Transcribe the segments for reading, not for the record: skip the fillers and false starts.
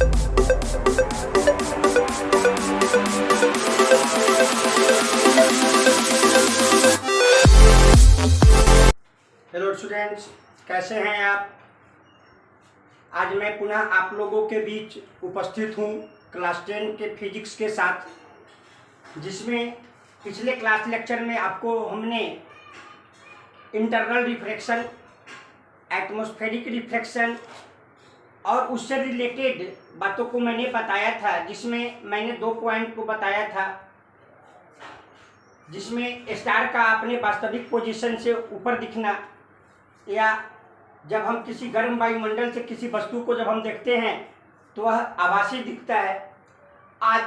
Hello students, कैसे हैं आप। आज मैं पुनः आप लोगों के बीच उपस्थित हूँ क्लास 10 के फिजिक्स के साथ, जिसमें पिछले क्लास लेक्चर में आपको हमने इंटरनल रिफ्रैक्शन, एटमॉस्फेरिक रिफ्लेक्शन और उससे रिलेटेड बातों को मैंने बताया था, जिसमें मैंने 2 पॉइंट को बताया था, जिसमें स्टार का अपने वास्तविक पोजीशन से ऊपर दिखना, या जब हम किसी गर्म वायुमंडल से किसी वस्तु को जब हम देखते हैं तो वह आभासी दिखता है। आज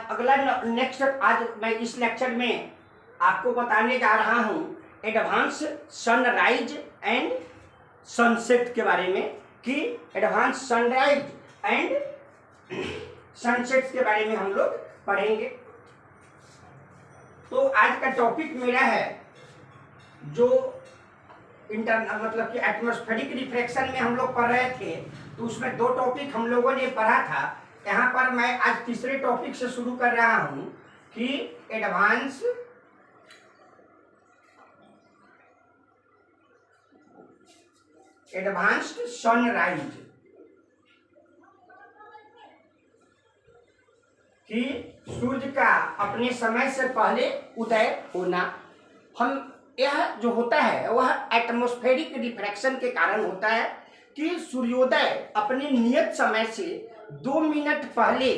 मैं इस लेक्चर में आपको बताने जा रहा हूं एडवांस सनराइज एंड सनसेट के बारे में, कि एडवांस सनराइज एंड सनसेट के बारे में हम लोग पढ़ेंगे। तो आज का टॉपिक मेरा है जो मतलब कि एटमॉस्फेरिक रिफ्रैक्शन में हम लोग पढ़ रहे थे, तो उसमें 2 टॉपिक हम लोगों ने पढ़ा था। यहाँ पर मैं आज तीसरे टॉपिक से शुरू कर रहा हूँ कि एडवांस्ड सनराइज, कि सूर्य का अपने समय से पहले उदय होना। यह जो होता है वह एटमॉस्फेरिक रिफ्रैक्शन के कारण होता है कि सूर्योदय अपने नियत समय से 2 मिनट पहले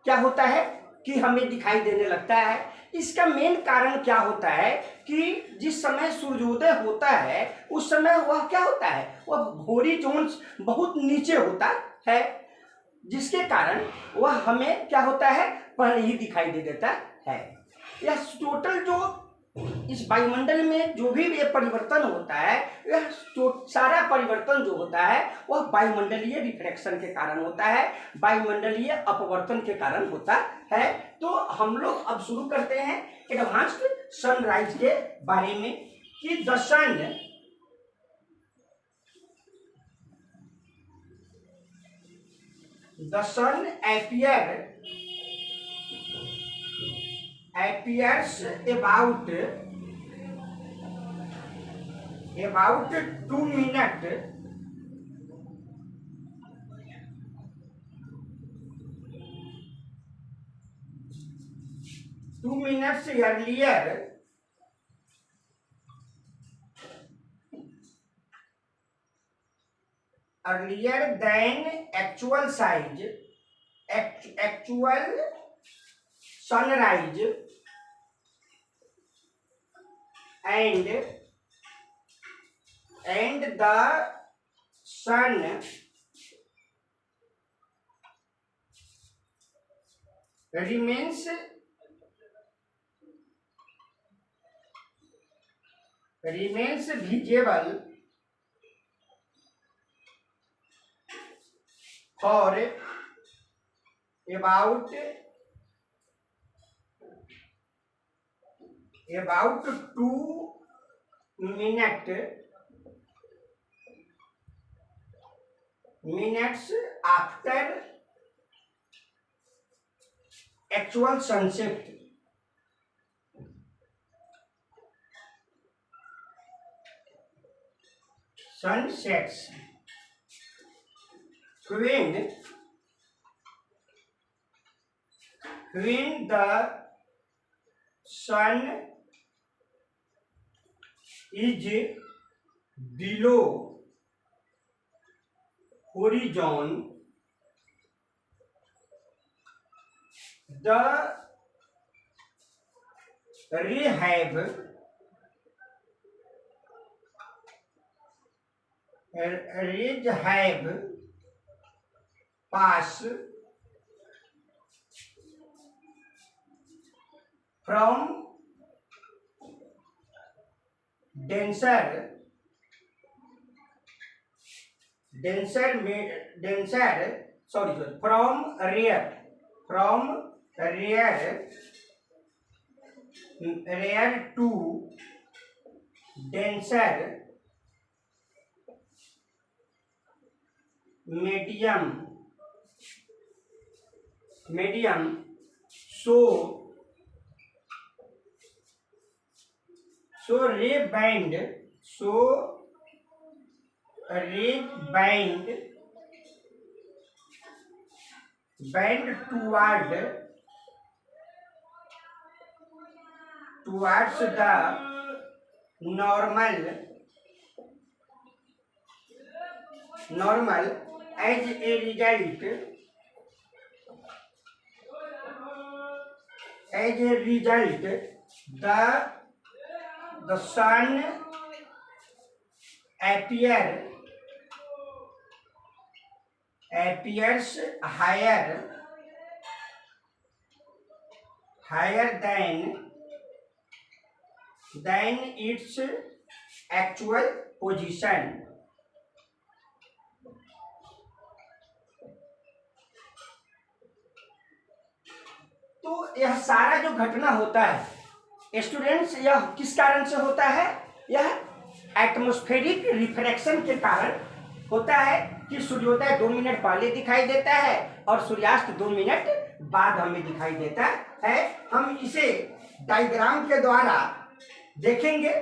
क्या होता है कि हमें दिखाई देने लगता है। इसका मेन कारण क्या होता है कि जिस समय सूर्योदय होता है उस समय वह क्या होता है, वह हॉरिजॉन बहुत नीचे होता है, जिसके कारण वह हमें क्या होता है, पहले ही दिखाई दे देता है। यह टोटल जो इस वायुमंडल में जो भी ये परिवर्तन होता है, यह सारा परिवर्तन जो होता है वह वायुमंडलीय रिफ्रैक्शन के कारण होता है, वायुमंडलीय अपवर्तन के कारण होता है। तो हम लोग अब शुरू करते हैं एडवांस्ड सनराइज के बारे में, कि the sun appears about 2 minutes earlier than actual sunrise, and the sun remains visible for about 2 minutes after actual sunset. Sun sets when the sun is below horizon, the rays have passed from denser from rare to denser medium medium, so ray band, bend towards the normal as a result the sun appears higher than its actual position. तो यह सारा जो घटना होता है students, यह किस कारण से होता है? यह एटमॉस्फेरिक रिफ्रैक्शन के कारण होता है कि सूर्योदय 2 मिनट पहले दिखाई देता है और सूर्यास्त 2 मिनट बाद हमें दिखाई देता है। हम इसे डायग्राम के द्वारा देखेंगे।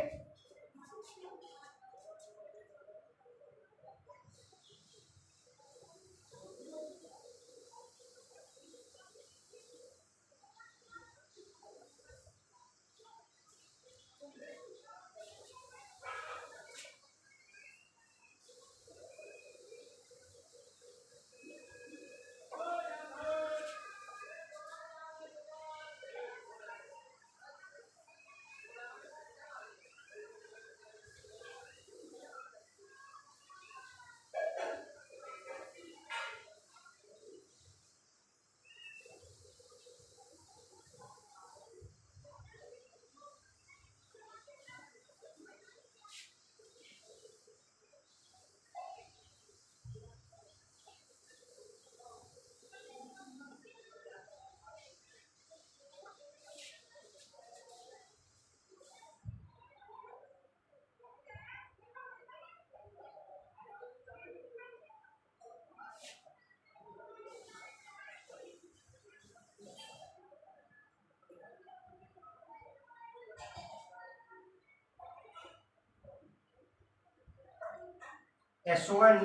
S1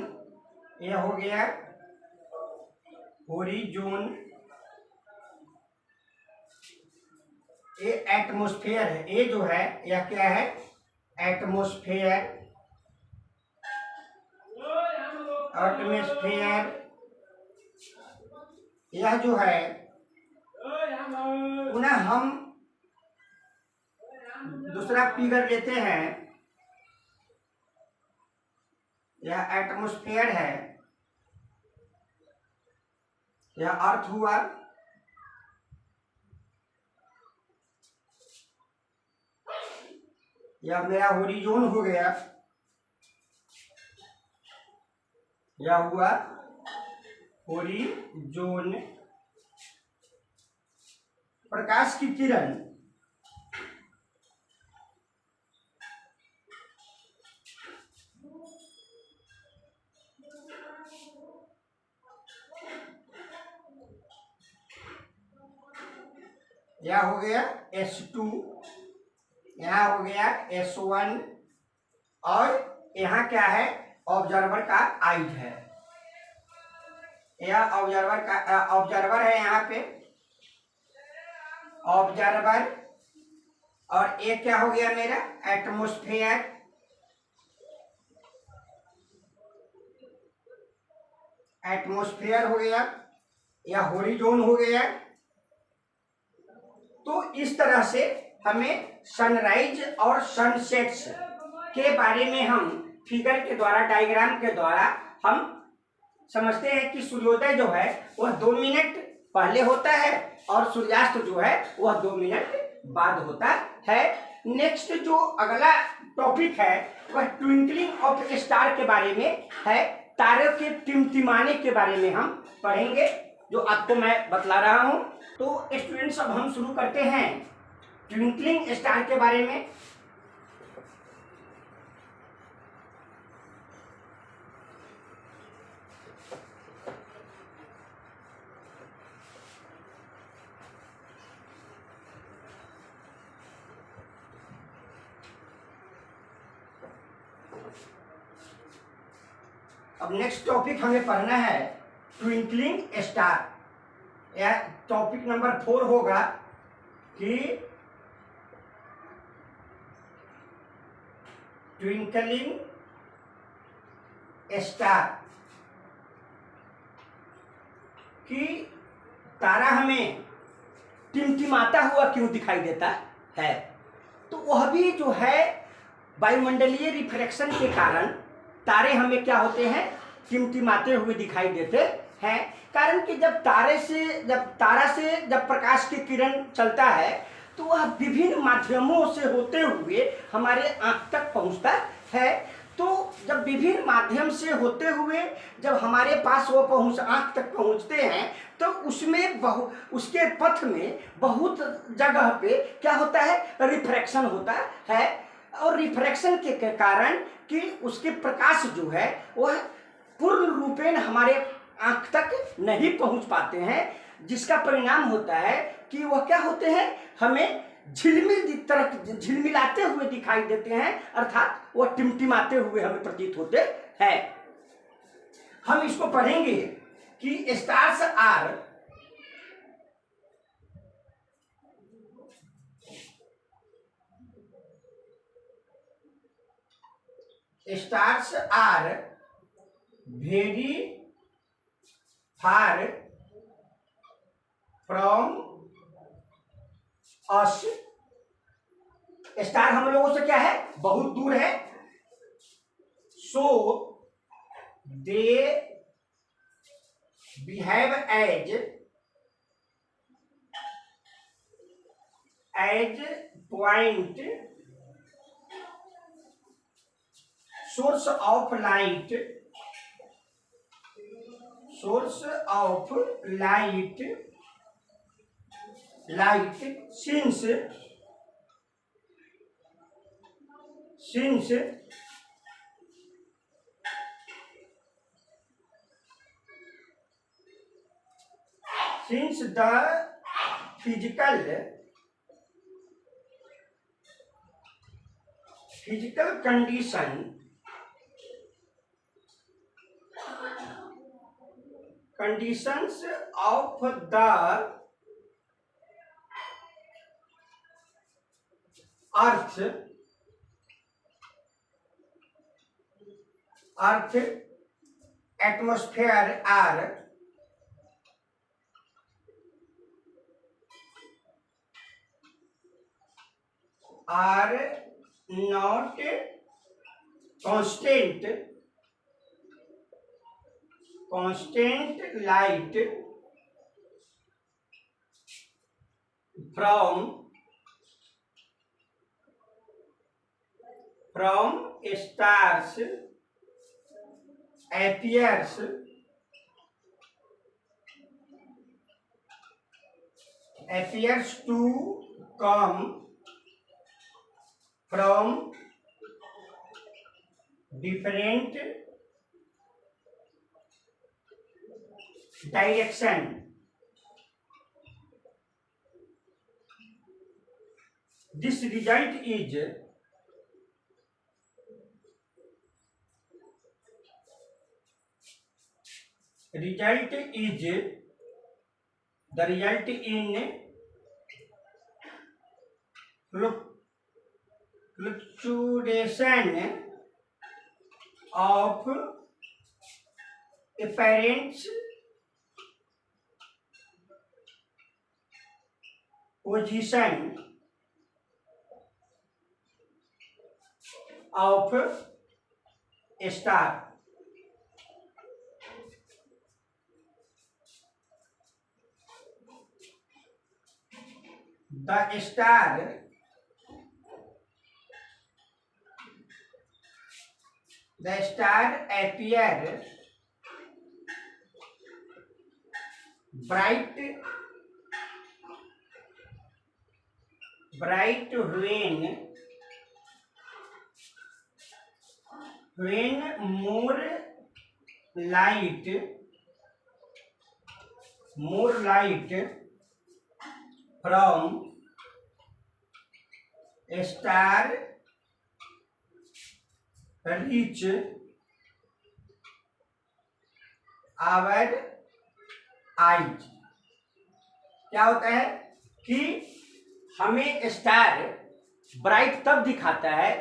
यह हो गया होरिजोन, ये एटमॉस्फेयर है। ये जो है यह क्या है? एटमॉस्फेयर। यह जो है पुनः हम दूसरा फिगर लेते हैं। यह एटमॉस्फेयर है, यह अर्थ हुआ, यह मेरा होरिजोन हो गया, यह हुआ होरिजोन। प्रकाश की किरण यह हो गया S2, यहाँ हो गया S1 और यहाँ क्या है? ऑब्जर्वर का आइज है। यह ऑब्जर्वर है, यहाँ पे ऑब्जर्वर। और एक क्या हो गया मेरा? एटमॉस्फेयर। हो गया, या होरिजोन हो गया। तो इस तरह से हमें सनराइज और सनसेट्स के बारे में हम फिगर के द्वारा, डायग्राम के द्वारा हम समझते हैं कि सूर्योदय जो है वह 2 मिनट पहले होता है और सूर्यास्त जो है वह 2 मिनट बाद होता है। नेक्स्ट जो अगला टॉपिक है वह ट्विंकलिंग ऑफ स्टार के बारे में है। तारों के टिमटिमाने के बारे में हम पढ़ेंगे, जो आपको मैं बतला रहा हूं। तो स्टूडेंट्स, अब हम शुरू करते हैं ट्विंकलिंग स्टार के बारे में। अब नेक्स्ट टॉपिक हमें पढ़ना है ट्विंकलिंग स्टार। या टॉपिक नंबर 4 होगा कि ट्विंकलिंग स्टार, कि तारा हमें टिमटिमाता हुआ क्यों दिखाई देता है। तो वह भी जो है वायुमंडलीय रिफ्रैक्शन के कारण तारे हमें क्या होते हैं, टिमटिमाते हुए दिखाई देते हैं। कारण कि जब तारा से जब प्रकाश की किरण चलता है तो वह विभिन्न माध्यमों से होते हुए हमारे आंख तक पहुंचता है। तो जब विभिन्न माध्यम से होते हुए जब हमारे पास वो आंख तक पहुंचते हैं तो उसमें उसके पथ में बहुत जगह पे क्या होता है, रिफ्रैक्शन होता है। और रिफ्रैक्शन के कारण कि उसके प्रकाश जो है वह पूर्ण रूपेण हमारे आंख तक नहीं पहुंच पाते हैं, जिसका परिणाम होता है कि वह क्या होते हैं, हमें झिलमिलाते हुए दिखाई देते हैं, अर्थात वह टिमटिमाते हुए हमें प्रतीत होते हैं। हम इसको पढ़ेंगे कि stars are very far from us. Star हम लोगों से क्या है, बहुत दूर है। So they behave as point source of light since the physical conditions of the earth atmosphere are not constant light from stars appears to come from different direction. This result is the result in fluctuation of apparent position of a star. The star appear bright when more light from a star reach our eyes. क्या होता है कि हमें star bright तब दिखाता है,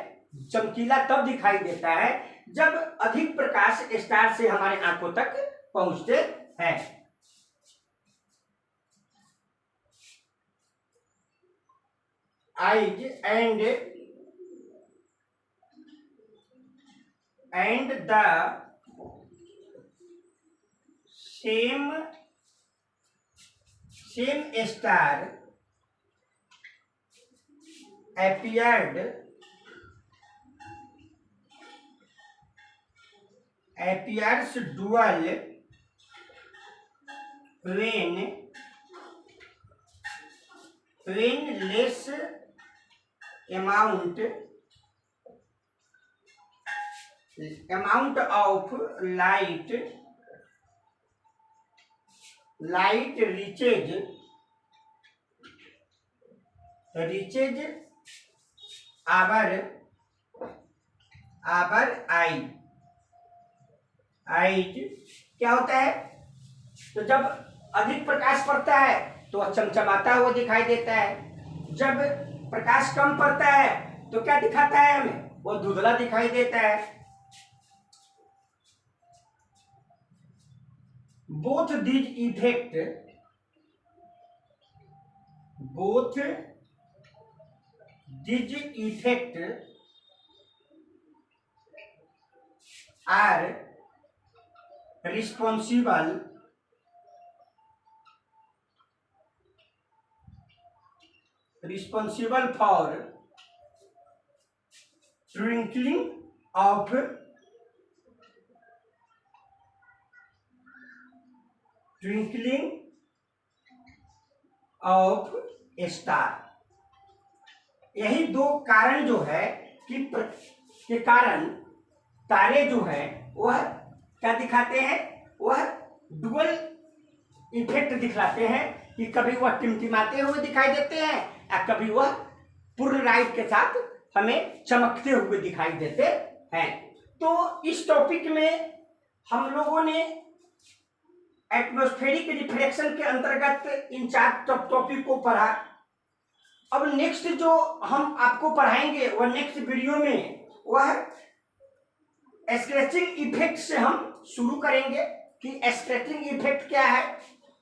चमकीला तब दिखाई देता है जब अधिक प्रकाश स्टार से हमारे आंखों तक पहुंचते हैं। Eyes and the same star appeared appears dual when less amount of light reaches our eyes। क्या होता है? तो जब अधिक प्रकाश पड़ता है तो वह चमचमाता हुआ दिखाई देता है, जब प्रकाश कम पड़ता है तो क्या दिखाता है हमें? वो धुंधला दिखाई देता है। Both these effect are responsible for twinkling of star. यही दो कारण जो है कि के कारण तारे जो है वह क्या दिखाते हैं? वह डुअल इफेक्ट दिखलाते हैं कि कभी वह टिमटिमाते हुए दिखाई देते हैं या कभी वह पूर्ण लाइट के साथ हमें चमकते हुए दिखाई देते हैं। तो इस टॉपिक में हम लोगों ने एटमॉस्फेरिक रिफ्लेक्शन के अंतर्गत इन 4 टॉपिक को पढ़ा। अब नेक्स्ट जो हम आपको पढ़ाएंगे वह नेक्स्ट वीडियो में वह स्क्रैचिंग इफेक्ट से हम शुरू करेंगे कि स्क्रैचिंग इफेक्ट क्या है,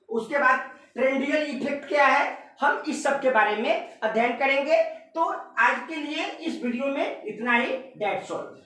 उसके बाद ट्रेंडियल इफेक्ट क्या है, हम इस सब के बारे में अध्ययन करेंगे। तो आज के लिए इस वीडियो में इतना ही। That's all.